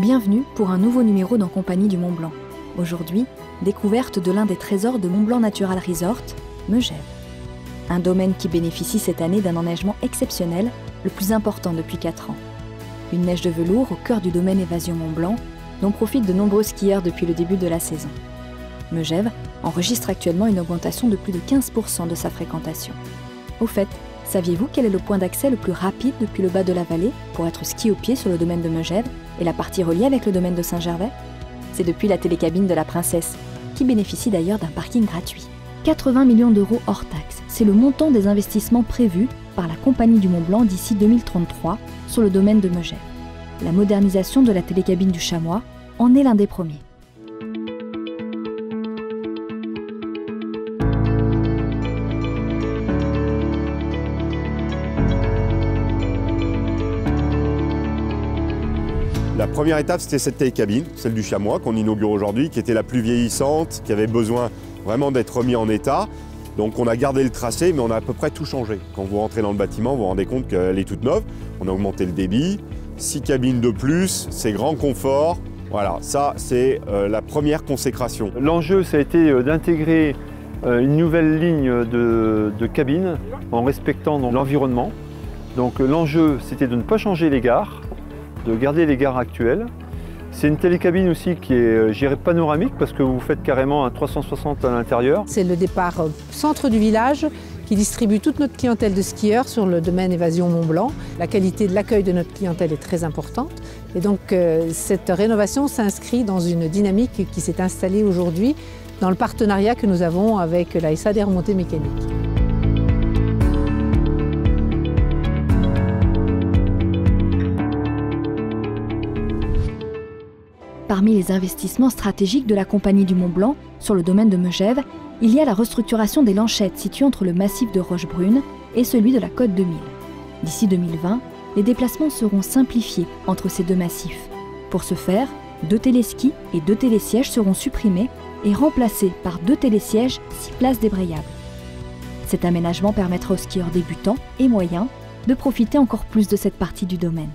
Bienvenue pour un nouveau numéro d'En compagnie du Mont Blanc. Aujourd'hui, découverte de l'un des trésors de Mont Blanc Natural Resort, Megève. Un domaine qui bénéficie cette année d'un enneigement exceptionnel, le plus important depuis 4 ans. Une neige de velours au cœur du domaine Évasion Mont Blanc, dont profitent de nombreux skieurs depuis le début de la saison. Megève enregistre actuellement une augmentation de plus de 15% de sa fréquentation. Au fait, saviez-vous quel est le point d'accès le plus rapide depuis le bas de la vallée pour être ski au pied sur le domaine de Megève et la partie reliée avec le domaine de Saint-Gervais? C'est depuis la télécabine de la Princesse, qui bénéficie d'ailleurs d'un parking gratuit. 80 millions d'euros hors taxes, c'est le montant des investissements prévus par la Compagnie du Mont Blanc d'ici 2033 sur le domaine de Megève. La modernisation de la télécabine du Chamois en est l'un des premiers. La première étape, c'était cette télécabine, celle du Chamois, qu'on inaugure aujourd'hui, qui était la plus vieillissante, qui avait besoin vraiment d'être remis en état. Donc on a gardé le tracé, mais on a à peu près tout changé. Quand vous rentrez dans le bâtiment, vous vous rendez compte qu'elle est toute neuve. On a augmenté le débit, 6 cabines de plus, c'est grand confort. Voilà, ça c'est la première consécration. L'enjeu, ça a été d'intégrer une nouvelle ligne de cabines en respectant l'environnement. Donc l'enjeu, c'était de ne pas changer les gares, de garder les gares actuelles. C'est une télécabine aussi qui est, je dirais, panoramique parce que vous faites carrément un 360 à l'intérieur. C'est le départ centre du village qui distribue toute notre clientèle de skieurs sur le domaine Évasion Mont Blanc. La qualité de l'accueil de notre clientèle est très importante. Et donc cette rénovation s'inscrit dans une dynamique qui s'est installée aujourd'hui dans le partenariat que nous avons avec la SA des remontées mécaniques. Parmi les investissements stratégiques de la Compagnie du Mont Blanc sur le domaine de Megève, il y a la restructuration des lanchettes situées entre le massif de Rochebrune et celui de la Côte 2000. D'ici 2020, les déplacements seront simplifiés entre ces deux massifs. Pour ce faire, 2 téléskis et 2 télésièges seront supprimés et remplacés par 2 télésièges 6 places débrayables. Cet aménagement permettra aux skieurs débutants et moyens de profiter encore plus de cette partie du domaine.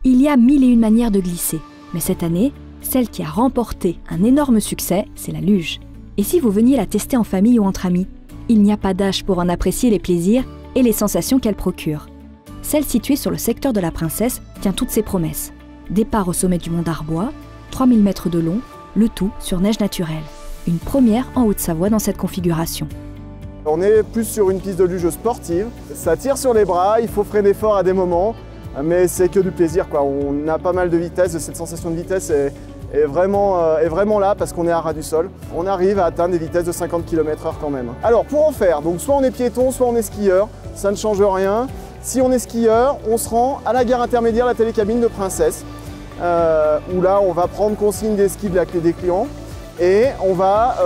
Il y a 1001 manières de glisser, mais cette année, celle qui a remporté un énorme succès, c'est la luge. Et si vous veniez la tester en famille ou entre amis, il n'y a pas d'âge pour en apprécier les plaisirs et les sensations qu'elle procure. Celle située sur le secteur de la Princesse tient toutes ses promesses. Départ au sommet du mont d'Arbois, 3000 mètres de long, le tout sur neige naturelle. Une première en Haute-Savoie dans cette configuration. On est plus sur une piste de luge sportive, ça tire sur les bras, il faut freiner fort à des moments. Mais c'est que du plaisir, quoi. On a pas mal de vitesse, cette sensation de vitesse est vraiment là parce qu'on est à ras du sol. On arrive à atteindre des vitesses de 50 km/h quand même. Alors pour en faire, donc soit on est piéton, soit on est skieur, ça ne change rien. Si on est skieur, on se rend à la gare intermédiaire, la télécabine de Princesse, où là on va prendre consigne des skis des clients et on va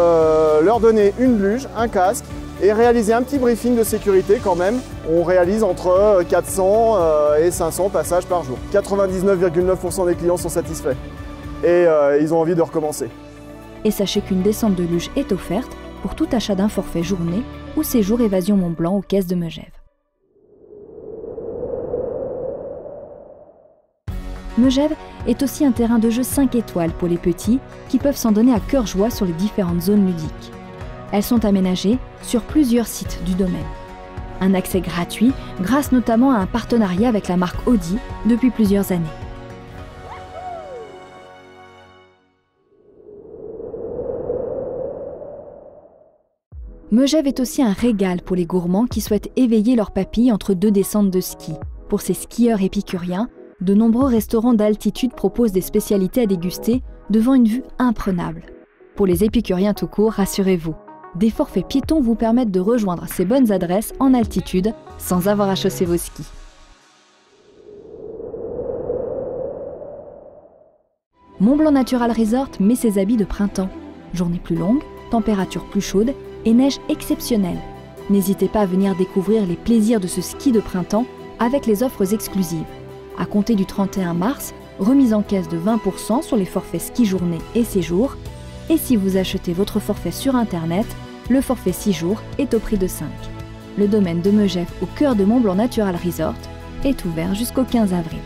leur donner une luge, un casque, et réaliser un petit briefing de sécurité quand même. On réalise entre 400 et 500 passages par jour. 99,9% des clients sont satisfaits et ils ont envie de recommencer. Et sachez qu'une descente de luge est offerte pour tout achat d'un forfait journée ou séjour Évasion Mont Blanc aux caisses de Megève. Megève est aussi un terrain de jeu 5 étoiles pour les petits qui peuvent s'en donner à cœur joie sur les différentes zones ludiques. Elles sont aménagées sur plusieurs sites du domaine. Un accès gratuit grâce notamment à un partenariat avec la marque Audi depuis plusieurs années. Megève est aussi un régal pour les gourmands qui souhaitent éveiller leurs papilles entre 2 descentes de ski. Pour ces skieurs épicuriens, de nombreux restaurants d'altitude proposent des spécialités à déguster devant une vue imprenable. Pour les épicuriens tout court, rassurez-vous, des forfaits piétons vous permettent de rejoindre ces bonnes adresses en altitude sans avoir à chausser vos skis. Mont Blanc Natural Resort met ses habits de printemps. Journée plus longue, température plus chaude et neige exceptionnelle. N'hésitez pas à venir découvrir les plaisirs de ce ski de printemps avec les offres exclusives. À compter du 31 mars, remise en caisse de 20% sur les forfaits ski journée et séjour. Et si vous achetez votre forfait sur Internet, le forfait 6 jours est au prix de 5. Le domaine de Megève au cœur de Mont Blanc Natural Resort est ouvert jusqu'au 15 avril.